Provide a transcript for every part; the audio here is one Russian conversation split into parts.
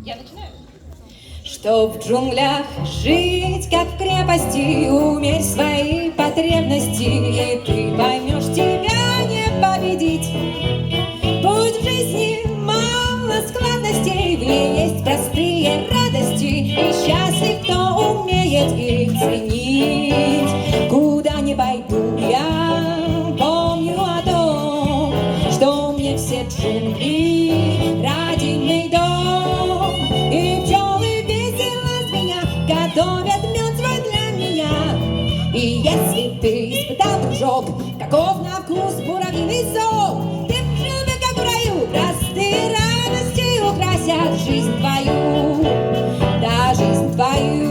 Я начинаю. Чтоб в джунглях жить, как в крепости, умерь свои потребности, и ты поймешь, тебя не победить. Пусть в жизни мало складностей, в ней есть простые радости, и счастлив, кто умеет их ценить. Куда не пойду, я помню о том, что мне все джунгли родимый дом, и пчелы весело звенят готовят мед свой для меня. И если ты испытал, дружок, каков на вкус муравьиный сок, ты жил бы как в раю, простые радости украсят жизнь твою, да, жизнь твою.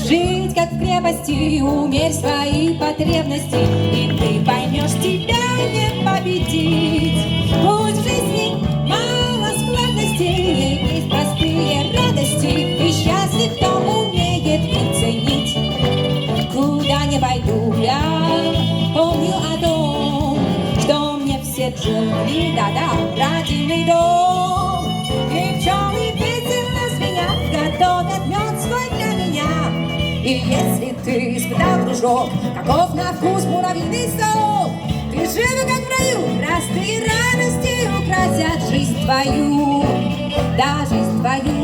Жить, как в крепости, умерь свои потребности, и ты поймешь, тебя не победить. Пусть в жизни мало складностей, есть простые радости, и счастлив, кто умеет их ценить. Куда не пойду, я помню о том, что мне все джунгли, да-да, родимый дом, и пчелы весело звенят, готовят мед свой для меня. И если ты испытал, дружок, каков на вкус муравьиный сок, ты жив как в раю, простые радости украсят жизнь твою, да, жизнь твою.